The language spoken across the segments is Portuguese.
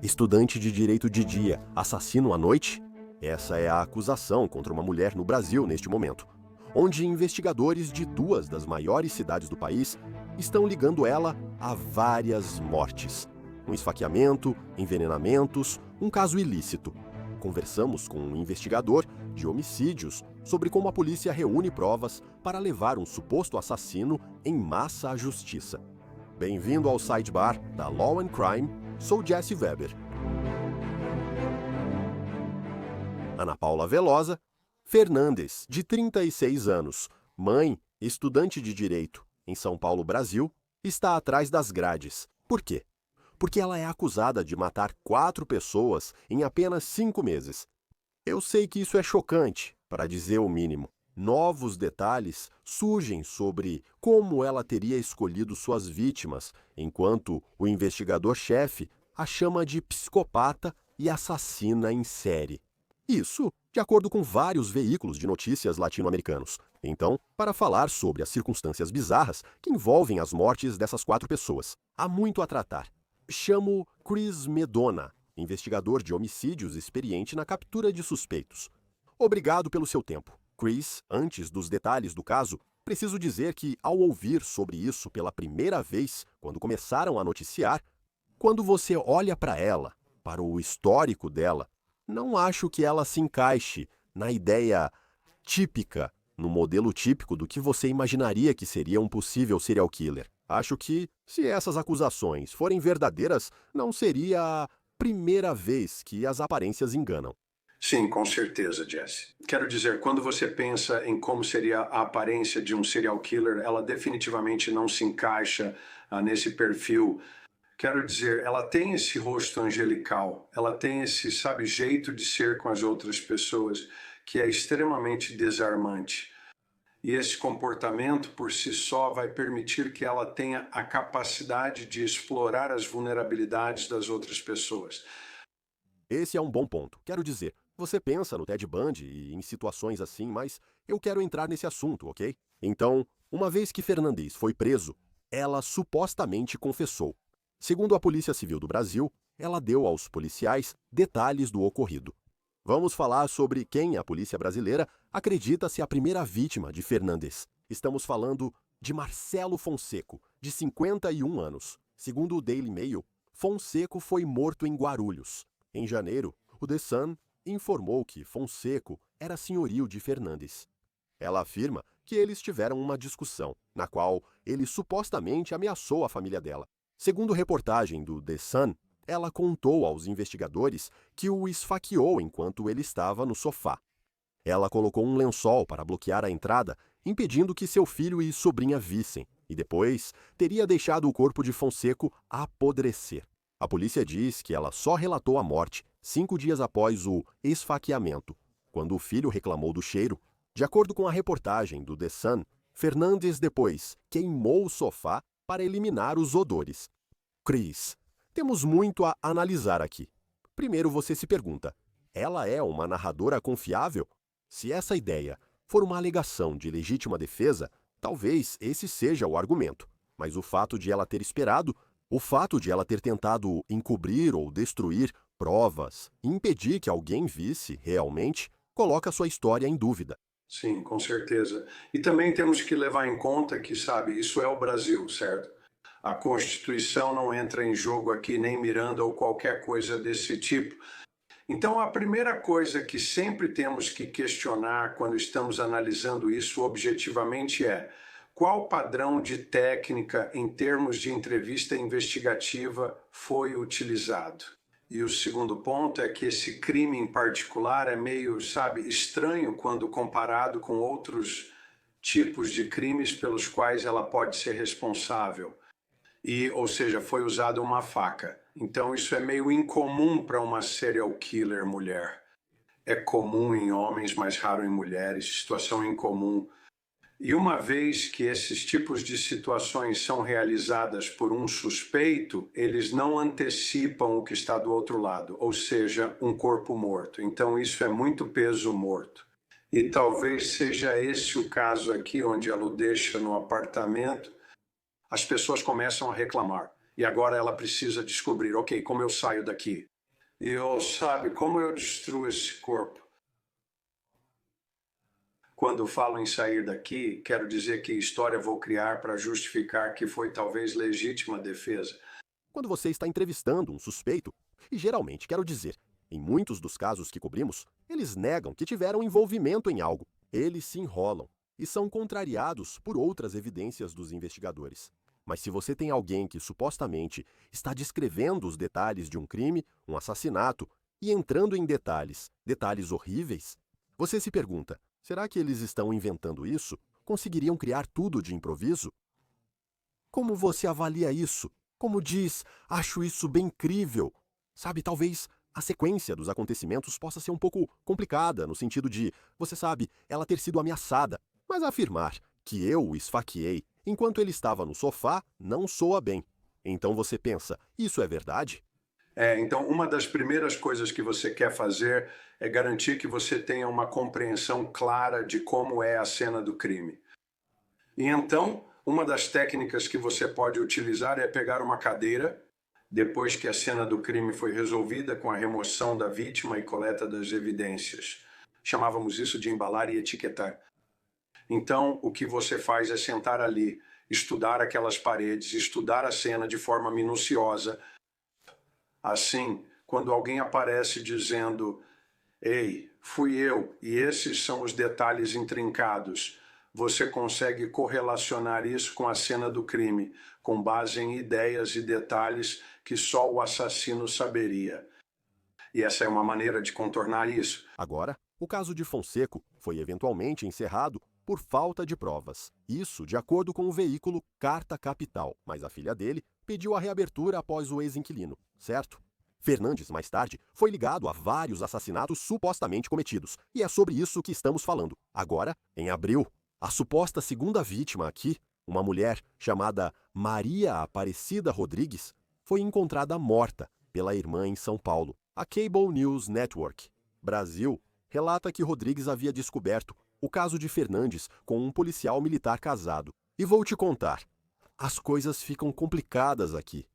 Estudante de direito de dia, assassino à noite? Essa é a acusação contra uma mulher no Brasil neste momento, onde investigadores de duas das maiores cidades do país estão ligando ela a várias mortes. Um esfaqueamento, envenenamentos, um caso ilícito. Conversamos com um investigador de homicídios sobre como a polícia reúne provas para levar um suposto assassino em massa à justiça. Bem-vindo ao Sidebar da Law and Crime, sou Jesse Weber. Ana Paula Velosa Fernandes, de 36 anos, mãe, estudante de Direito, em São Paulo, Brasil, está atrás das grades. Por quê? Porque ela é acusada de matar 4 pessoas em apenas 5 meses. Eu sei que isso é chocante, para dizer o mínimo. Novos detalhes surgem sobre como ela teria escolhido suas vítimas, enquanto o investigador-chefe a chama de psicopata e assassina em série. Isso de acordo com vários veículos de notícias latino-americanos. Então, para falar sobre as circunstâncias bizarras que envolvem as mortes dessas 4 pessoas, há muito a tratar. Chamo Chris Medona, investigador de homicídios experiente na captura de suspeitos. Obrigado pelo seu tempo. Chris, antes dos detalhes do caso, preciso dizer que, ao ouvir sobre isso pela primeira vez, quando começaram a noticiar, quando você olha para ela, para o histórico dela, não acho que ela se encaixe na ideia típica, no modelo típico do que você imaginaria que seria um possível serial killer. Acho que, se essas acusações forem verdadeiras, não seria a primeira vez que as aparências enganam. Sim, com certeza, Jesse. Quero dizer, quando você pensa em como seria a aparência de um serial killer, ela definitivamente não se encaixa nesse perfil. Quero dizer, ela tem esse rosto angelical, ela tem esse, jeito de ser com as outras pessoas que é extremamente desarmante. E esse comportamento por si só vai permitir que ela tenha a capacidade de explorar as vulnerabilidades das outras pessoas. Esse é um bom ponto. Quero dizer, você pensa no Ted Bundy e em situações assim, mas eu quero entrar nesse assunto, ok? Então, uma vez que Fernandes foi preso, ela supostamente confessou. Segundo a Polícia Civil do Brasil, ela deu aos policiais detalhes do ocorrido. Vamos falar sobre quem a polícia brasileira acredita ser a primeira vítima de Fernandes. Estamos falando de Marcelo Fonseco, de 51 anos. Segundo o Daily Mail, Fonseco foi morto em Guarulhos. Em janeiro, o The Sun informou que Fonseco era senhorio de Fernandes. Ela afirma que eles tiveram uma discussão, na qual ele supostamente ameaçou a família dela. Segundo reportagem do The Sun, ela contou aos investigadores que o esfaqueou enquanto ele estava no sofá. Ela colocou um lençol para bloquear a entrada, impedindo que seu filho e sobrinha vissem, e depois teria deixado o corpo de Fonseco apodrecer. A polícia diz que ela só relatou a morte 5 dias após o esfaqueamento, quando o filho reclamou do cheiro. De acordo com a reportagem do The Sun, Fernandes depois queimou o sofá para eliminar os odores. Chris, temos muito a analisar aqui. Primeiro você se pergunta, ela é uma narradora confiável? Se essa ideia for uma alegação de legítima defesa, talvez esse seja o argumento. Mas o fato de ela ter esperado, o fato de ela ter tentado encobrir ou destruir provas e impedir que alguém visse realmente, coloca sua história em dúvida. Sim, com certeza. E também temos que levar em conta que, isso é o Brasil, certo? A Constituição não entra em jogo aqui, nem Miranda ou qualquer coisa desse tipo. Então, a primeira coisa que sempre temos que questionar quando estamos analisando isso objetivamente é: qual padrão de técnica em termos de entrevista investigativa foi utilizado? E o segundo ponto é que esse crime em particular é meio, estranho quando comparado com outros tipos de crimes pelos quais ela pode ser responsável. Ou seja, foi usada uma faca. Então isso é meio incomum para uma serial killer mulher. É comum em homens, mas raro em mulheres, situação incomum. E uma vez que esses tipos de situações são realizadas por um suspeito, eles não antecipam o que está do outro lado, ou seja, um corpo morto. Então isso é muito peso morto. E talvez seja esse o caso aqui, onde ela o deixa no apartamento. As pessoas começam a reclamar. E agora ela precisa descobrir, ok, como eu saio daqui? E eu, sabe, como eu destruo esse corpo? Quando falo em sair daqui, quero dizer que história vou criar para justificar que foi talvez legítima defesa. Quando você está entrevistando um suspeito, e geralmente quero dizer, em muitos dos casos que cobrimos, eles negam que tiveram envolvimento em algo. Eles se enrolam e são contrariados por outras evidências dos investigadores. Mas se você tem alguém que supostamente está descrevendo os detalhes de um crime, um assassinato, e entrando em detalhes horríveis, você se pergunta: será que eles estão inventando isso? Conseguiriam criar tudo de improviso? Como você avalia isso? Como diz, acho isso bem incrível. Sabe, talvez a sequência dos acontecimentos possa ser um pouco complicada, no sentido de, você sabe, ela ter sido ameaçada. Mas afirmar que eu o esfaqueei enquanto ele estava no sofá não soa bem. Então você pensa, isso é verdade? Então, uma das primeiras coisas que você quer fazer é garantir que você tenha uma compreensão clara de como é a cena do crime. E então, uma das técnicas que você pode utilizar é pegar uma cadeira, depois que a cena do crime foi resolvida com a remoção da vítima e coleta das evidências. Chamávamos isso de embalar e etiquetar. Então, o que você faz é sentar ali, estudar aquelas paredes, estudar a cena de forma minuciosa. Assim, quando alguém aparece dizendo: "Ei, fui eu", e esses são os detalhes intrincados, você consegue correlacionar isso com a cena do crime, com base em ideias e detalhes que só o assassino saberia. E essa é uma maneira de contornar isso. Agora, o caso de Fonseco foi eventualmente encerrado por falta de provas. Isso de acordo com o veículo Carta Capital, mas a filha dele pediu a reabertura após o ex-inquilino, certo? Fernandes, mais tarde, foi ligado a vários assassinatos supostamente cometidos, e é sobre isso que estamos falando. Agora, em abril, a suposta segunda vítima aqui, uma mulher chamada Maria Aparecida Rodrigues, foi encontrada morta pela irmã em São Paulo. A Cable News Network Brasil relata que Rodrigues havia descoberto o caso de Fernandes com um policial militar casado. E vou te contar, as coisas ficam complicadas aqui.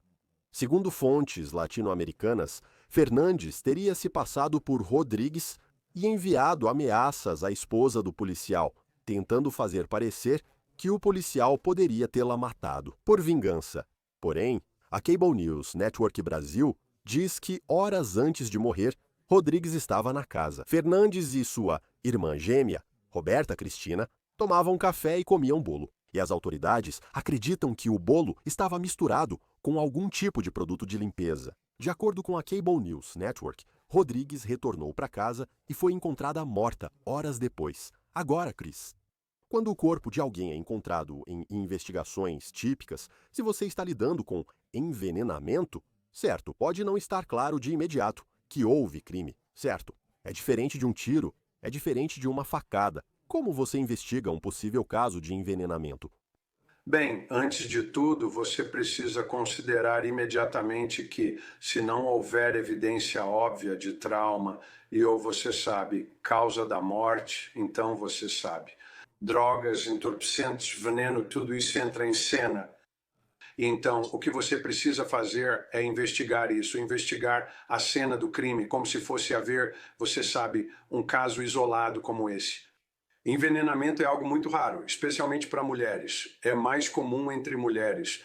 Segundo fontes latino-americanas, Fernandes teria se passado por Rodrigues e enviado ameaças à esposa do policial, tentando fazer parecer que o policial poderia tê-la matado, por vingança. Porém, a Cable News Network Brasil diz que horas antes de morrer, Rodrigues estava na casa. Fernandes e sua irmã gêmea, Roberta Cristina, tomavam café e comiam bolo. E as autoridades acreditam que o bolo estava misturado com algum tipo de produto de limpeza. De acordo com a Cable News Network, Rodrigues retornou para casa e foi encontrada morta horas depois. Agora, Cris, quando o corpo de alguém é encontrado em investigações típicas, se você está lidando com envenenamento, certo, pode não estar claro de imediato que houve crime, certo? É diferente de um tiro, é diferente de uma facada. Como você investiga um possível caso de envenenamento? Bem, antes de tudo, você precisa considerar imediatamente que, se não houver evidência óbvia de trauma e ou você sabe causa da morte, então você sabe. Drogas, entorpecentes, veneno, tudo isso entra em cena. Então, o que você precisa fazer é investigar isso, investigar a cena do crime, como se fosse haver, você sabe, um caso isolado como esse. Envenenamento é algo muito raro, especialmente para mulheres. É mais comum entre mulheres.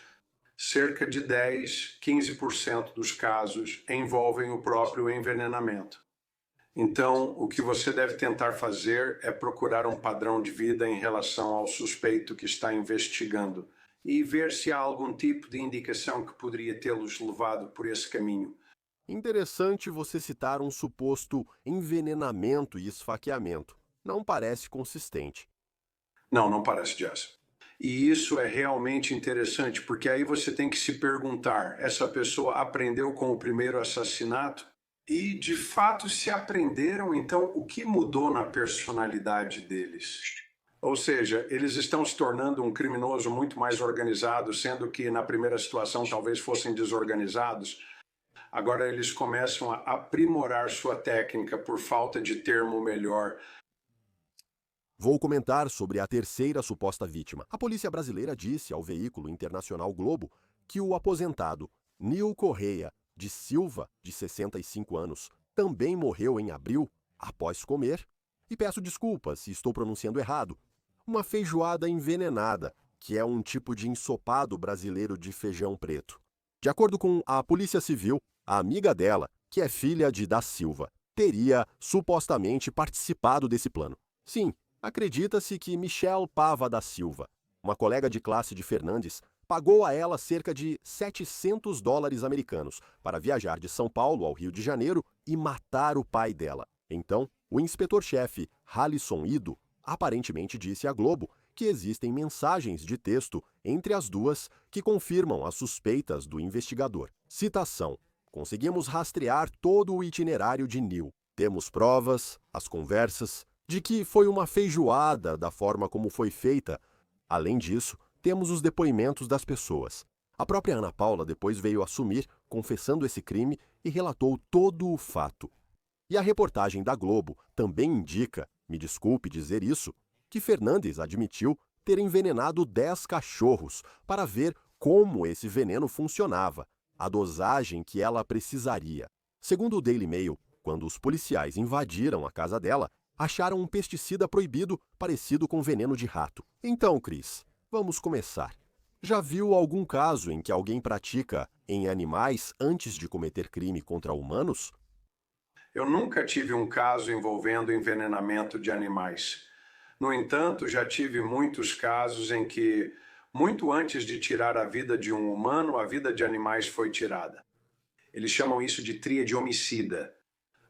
Cerca de 10, 15% dos casos envolvem o próprio envenenamento. Então, o que você deve tentar fazer é procurar um padrão de vida em relação ao suspeito que está investigando e ver se há algum tipo de indicação que poderia tê-los levado por esse caminho. Interessante você citar um suposto envenenamento e esfaqueamento. Não parece consistente. Não, não parece, Jess. E isso é realmente interessante, porque aí você tem que se perguntar: essa pessoa aprendeu com o primeiro assassinato? E, de fato, se aprenderam, então o que mudou na personalidade deles? Ou seja, eles estão se tornando um criminoso muito mais organizado, sendo que na primeira situação talvez fossem desorganizados. Agora eles começam a aprimorar sua técnica por falta de termo melhor. Vou comentar sobre a terceira suposta vítima. A polícia brasileira disse ao veículo internacional Globo que o aposentado Nil Correia de Silva, de 65 anos, também morreu em abril após comer, e peço desculpas se estou pronunciando errado, uma feijoada envenenada, que é um tipo de ensopado brasileiro de feijão preto. De acordo com a Polícia Civil, a amiga dela, que é filha de da Silva, teria supostamente participado desse plano. Sim, acredita-se que Michelle Pava da Silva, uma colega de classe de Fernandes, pagou a ela cerca de US$ 700 americanos para viajar de São Paulo ao Rio de Janeiro e matar o pai dela. Então, o inspetor-chefe Halisson Ido aparentemente disse à Globo que existem mensagens de texto entre as duas que confirmam as suspeitas do investigador. Citação: conseguimos rastrear todo o itinerário de Neil. Temos provas, as conversas, de que foi uma feijoada da forma como foi feita. Além disso, temos os depoimentos das pessoas. A própria Ana Paula depois veio assumir, confessando esse crime e relatou todo o fato. E a reportagem da Globo também indica, me desculpe dizer isso, que Fernandes admitiu ter envenenado 10 cachorros para ver como esse veneno funcionava, a dosagem que ela precisaria. Segundo o Daily Mail, quando os policiais invadiram a casa dela, acharam um pesticida proibido parecido com veneno de rato. Então, Cris, vamos começar. Já viu algum caso em que alguém pratica em animais antes de cometer crime contra humanos? Eu nunca tive um caso envolvendo envenenamento de animais. No entanto, já tive muitos casos em que, muito antes de tirar a vida de um humano, a vida de animais foi tirada. Eles chamam isso de tríade homicida.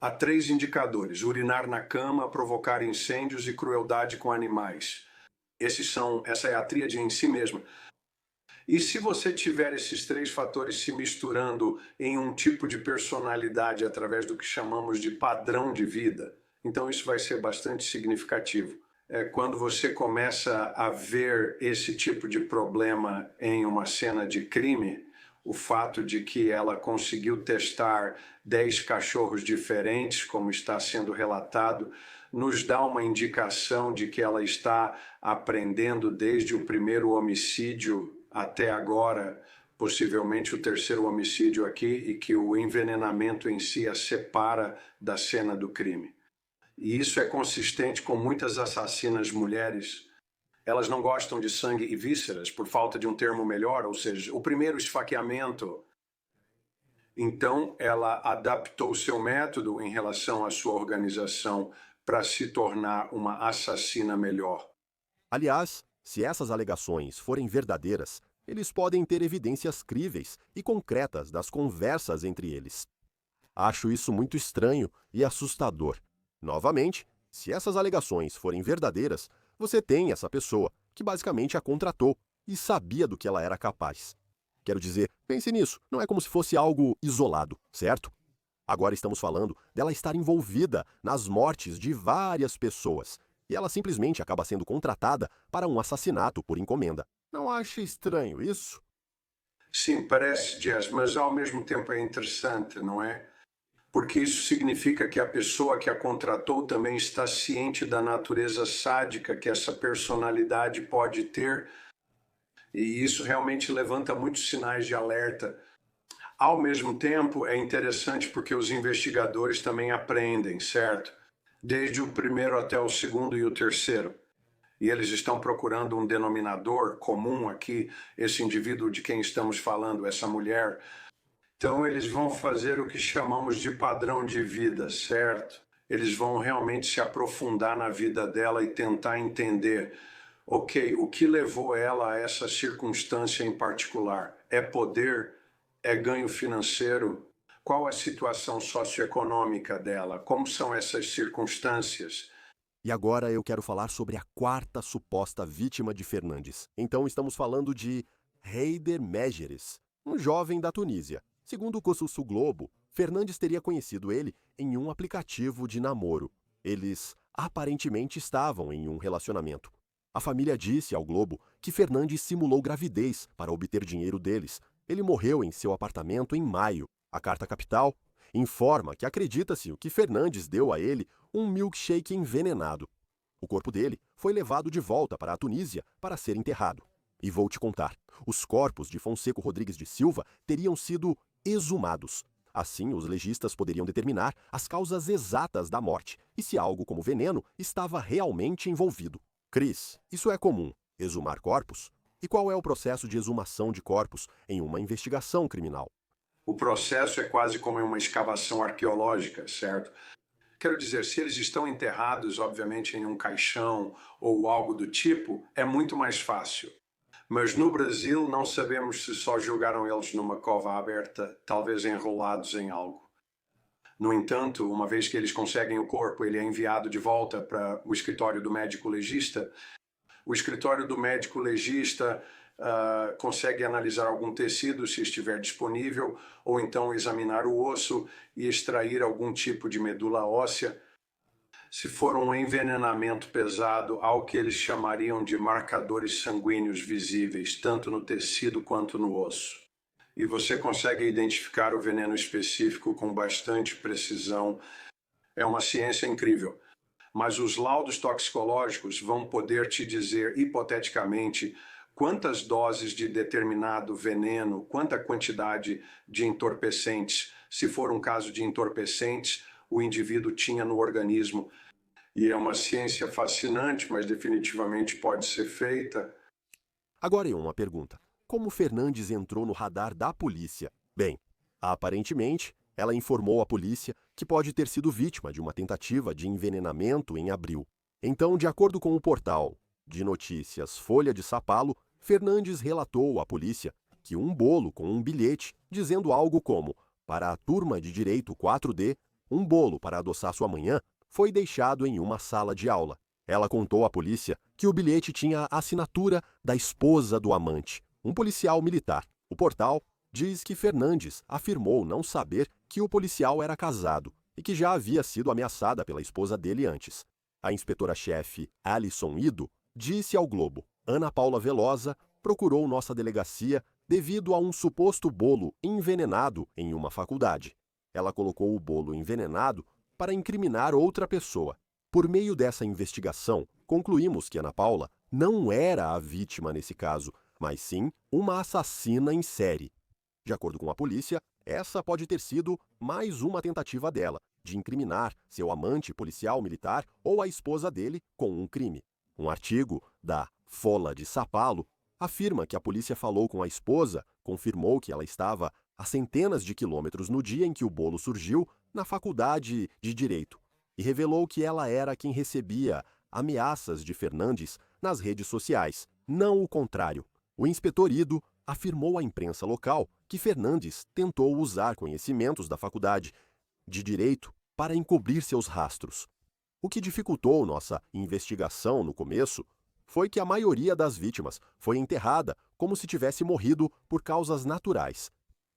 Há 3 indicadores: urinar na cama, provocar incêndios e crueldade com animais. Essa é a tríade em si mesma. E se você tiver esses 3 fatores se misturando em um tipo de personalidade através do que chamamos de padrão de vida, então isso vai ser bastante significativo. Quando você começa a ver esse tipo de problema em uma cena de crime, o fato de que ela conseguiu testar 10 cachorros diferentes, como está sendo relatado, nos dá uma indicação de que ela está aprendendo desde o primeiro homicídio até agora, possivelmente o 3º homicídio aqui, e que o envenenamento em si a separa da cena do crime. E isso é consistente com muitas assassinas mulheres. Elas não gostam de sangue e vísceras, por falta de um termo melhor, ou seja, o primeiro esfaqueamento. Então, ela adaptou seu método em relação à sua organização para se tornar uma assassina melhor. Aliás, se essas alegações forem verdadeiras, eles podem ter evidências críveis e concretas das conversas entre eles. Acho isso muito estranho e assustador. Novamente, se essas alegações forem verdadeiras, você tem essa pessoa que basicamente a contratou e sabia do que ela era capaz. Quero dizer, pense nisso, não é como se fosse algo isolado, certo? Agora estamos falando dela estar envolvida nas mortes de várias pessoas, e ela simplesmente acaba sendo contratada para um assassinato por encomenda. Não acha estranho isso? Sim, parece, Jess, mas ao mesmo tempo é interessante, não é? Porque isso significa que a pessoa que a contratou também está ciente da natureza sádica que essa personalidade pode ter, e isso realmente levanta muitos sinais de alerta. Ao mesmo tempo, é interessante porque os investigadores também aprendem, certo? Desde o primeiro até o segundo e o terceiro. E eles estão procurando um denominador comum aqui, esse indivíduo de quem estamos falando, essa mulher. Então, eles vão fazer o que chamamos de padrão de vida, certo? Eles vão realmente se aprofundar na vida dela e tentar entender, ok, o que levou ela a essa circunstância em particular? É poder? É ganho financeiro? Qual a situação socioeconômica dela? Como são essas circunstâncias? E agora eu quero falar sobre a 4ª suposta vítima de Fernandes. Então estamos falando de Heider Megeres, um jovem da Tunísia. Segundo o Consulsul Globo, Fernandes teria conhecido ele em um aplicativo de namoro. Eles aparentemente estavam em um relacionamento. A família disse ao Globo que Fernandes simulou gravidez para obter dinheiro deles. Ele morreu em seu apartamento em maio. A Carta Capital informa que acredita-se que Fernandes deu a ele um milkshake envenenado. O corpo dele foi levado de volta para a Tunísia para ser enterrado. E vou te contar, os corpos de Fonseca Rodrigues de Silva teriam sido exumados. Assim, os legistas poderiam determinar as causas exatas da morte e se algo como veneno estava realmente envolvido. Chris, isso é comum, exumar corpos? E qual é o processo de exumação de corpos em uma investigação criminal? O processo é quase como uma escavação arqueológica, certo? Quero dizer, se eles estão enterrados, obviamente, em um caixão ou algo do tipo, é muito mais fácil. Mas no Brasil não sabemos se só jogaram eles numa cova aberta, talvez enrolados em algo. No entanto, uma vez que eles conseguem o corpo, ele é enviado de volta para o escritório do médico legista. O escritório do médico legista consegue analisar algum tecido, se estiver disponível, ou então examinar o osso e extrair algum tipo de medula óssea. Se for um envenenamento pesado, há o que eles chamariam de marcadores sanguíneos visíveis, tanto no tecido quanto no osso. E você consegue identificar o veneno específico com bastante precisão. É uma ciência incrível. Mas os laudos toxicológicos vão poder te dizer, hipoteticamente, quantas doses de determinado veneno, quanta quantidade de entorpecentes, se for um caso de entorpecentes, o indivíduo tinha no organismo. E é uma ciência fascinante, mas definitivamente pode ser feita. Agora uma pergunta. Como Fernandes entrou no radar da polícia? Bem, aparentemente, ela informou à polícia que pode ter sido vítima de uma tentativa de envenenamento em abril. Então, de acordo com o portal de notícias Folha de São Paulo, Fernandes relatou à polícia que um bolo com um bilhete dizendo algo como: para a turma de direito 4D, um bolo para adoçar sua manhã, foi deixado em uma sala de aula. Ela contou à polícia que o bilhete tinha a assinatura da esposa do amante, um policial militar. O portal diz que Fernandes afirmou não saber que o policial era casado e que já havia sido ameaçada pela esposa dele antes. A inspetora-chefe Alison Ido disse ao Globo: Ana Paula Velosa procurou nossa delegacia devido a um suposto bolo envenenado em uma faculdade. Ela colocou o bolo envenenado para incriminar outra pessoa. Por meio dessa investigação, concluímos que Ana Paula não era a vítima nesse caso, mas sim uma assassina em série. De acordo com a polícia, essa pode ter sido mais uma tentativa dela de incriminar seu amante policial militar ou a esposa dele com um crime. Um artigo da Folha de São Paulo afirma que a polícia falou com a esposa, confirmou que ela estava a centenas de quilômetros no dia em que o bolo surgiu na faculdade de Direito e revelou que ela era quem recebia ameaças de Fernandes nas redes sociais, não o contrário. O inspetor Ido afirmou à imprensa local que Fernandes tentou usar conhecimentos da faculdade de Direito para encobrir seus rastros. O que dificultou nossa investigação no começo foi que a maioria das vítimas foi enterrada como se tivesse morrido por causas naturais.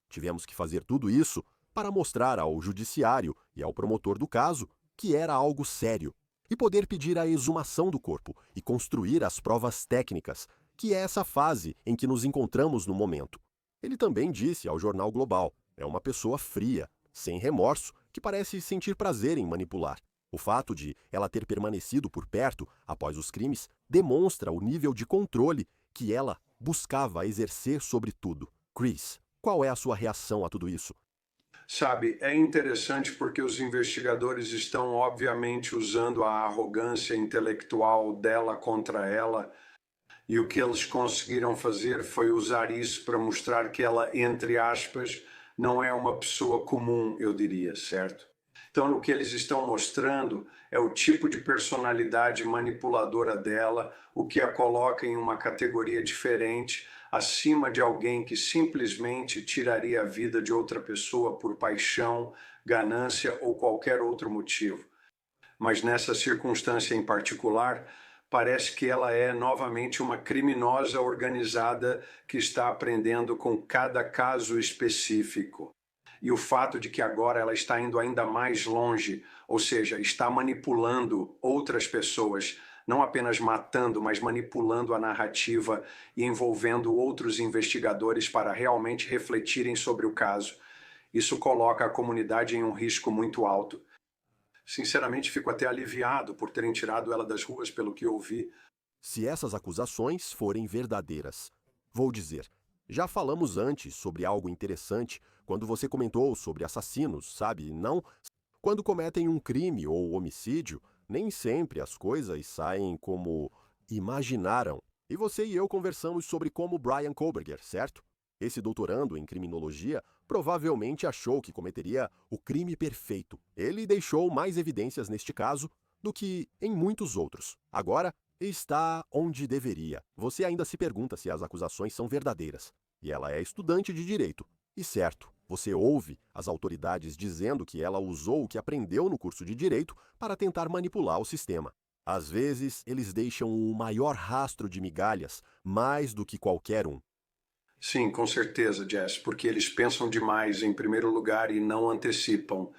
Tivemos que fazer tudo isso para mostrar ao judiciário e ao promotor do caso que era algo sério e poder pedir a exumação do corpo e construir as provas técnicas, que é essa fase em que nos encontramos no momento. Ele também disse ao Jornal Global: é uma pessoa fria, sem remorso, que parece sentir prazer em manipular. O fato de ela ter permanecido por perto após os crimes demonstra o nível de controle que ela buscava exercer sobre tudo. Chris, qual é a sua reação a tudo isso? Sabe, é interessante porque os investigadores estão obviamente usando a arrogância intelectual dela contra ela, e o que eles conseguiram fazer foi usar isso para mostrar que ela, entre aspas, não é uma pessoa comum, eu diria, certo? Então, o que eles estão mostrando é o tipo de personalidade manipuladora dela, o que a coloca em uma categoria diferente, acima de alguém que simplesmente tiraria a vida de outra pessoa por paixão, ganância ou qualquer outro motivo. Mas nessa circunstância em particular, parece que ela é novamente uma criminosa organizada que está aprendendo com cada caso específico. E o fato de que agora ela está indo ainda mais longe, ou seja, está manipulando outras pessoas, não apenas matando, mas manipulando a narrativa e envolvendo outros investigadores para realmente refletirem sobre o caso. Isso coloca a comunidade em um risco muito alto. Sinceramente, fico até aliviado por terem tirado ela das ruas, pelo que ouvi. Se essas acusações forem verdadeiras, vou dizer, Já falamos antes sobre algo interessante quando você comentou sobre assassinos, sabe? Não. Quando cometem um crime ou homicídio, nem sempre as coisas saem como imaginaram. E você e eu conversamos sobre como Brian Koberger, certo? Esse doutorando em criminologia provavelmente achou que cometeria o crime perfeito. Ele deixou mais evidências neste caso do que em muitos outros. Agora, está onde deveria. Você ainda se pergunta se as acusações são verdadeiras. E ela é estudante de direito. E certo, você ouve as autoridades dizendo que ela usou o que aprendeu no curso de direito para tentar manipular o sistema. Às vezes, eles deixam o maior rastro de migalhas, mais do que qualquer um. Sim, com certeza, Jess, porque eles pensam demais em primeiro lugar e não antecipam.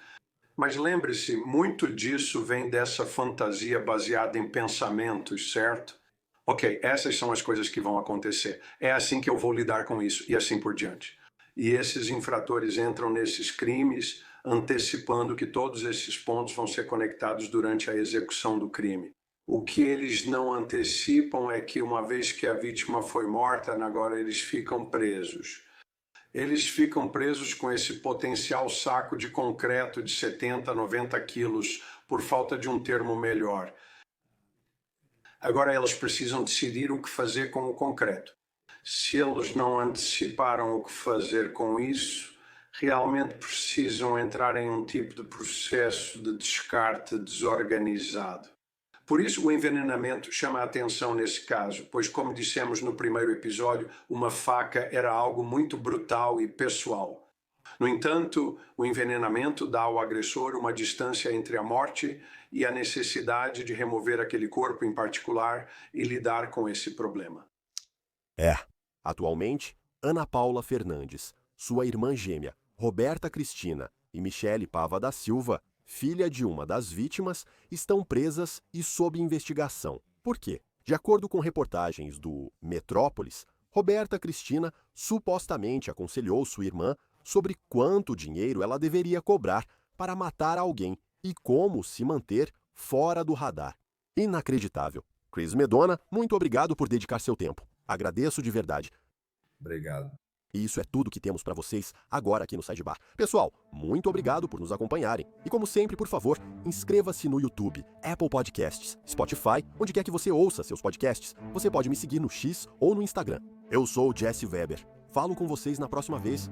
Mas lembre-se, muito disso vem dessa fantasia baseada em pensamentos, certo? Ok, essas são as coisas que vão acontecer. É assim que eu vou lidar com isso e assim por diante. E esses infratores entram nesses crimes antecipando que todos esses pontos vão ser conectados durante a execução do crime. O que eles não antecipam é que uma vez que a vítima foi morta, agora eles ficam presos. Eles ficam presos com esse potencial saco de concreto de 70, 90 quilos, por falta de um termo melhor. Agora elas precisam decidir o que fazer com o concreto. Se eles não anteciparam o que fazer com isso, realmente precisam entrar em um tipo de processo de descarte desorganizado. Por isso o envenenamento chama a atenção nesse caso, pois, como dissemos no primeiro episódio, uma faca era algo muito brutal e pessoal. No entanto, o envenenamento dá ao agressor uma distância entre a morte e a necessidade de remover aquele corpo em particular e lidar com esse problema. Atualmente, Ana Paula Fernandes, sua irmã gêmea, Roberta Cristina e Michele Pava da Silva, filha de uma das vítimas, estão presas e sob investigação. Por quê? De acordo com reportagens do Metrópolis, Roberta Cristina supostamente aconselhou sua irmã sobre quanto dinheiro ela deveria cobrar para matar alguém e como se manter fora do radar. Inacreditável. Chris Medona, muito obrigado por dedicar seu tempo. Agradeço de verdade. Obrigado. E isso é tudo que temos para vocês agora aqui no Sidebar. Pessoal, muito obrigado por nos acompanharem. E como sempre, por favor, inscreva-se no YouTube, Apple Podcasts, Spotify, onde quer que você ouça seus podcasts. Você pode me seguir no X ou no Instagram. Eu sou o Jesse Weber. Falo com vocês na próxima vez.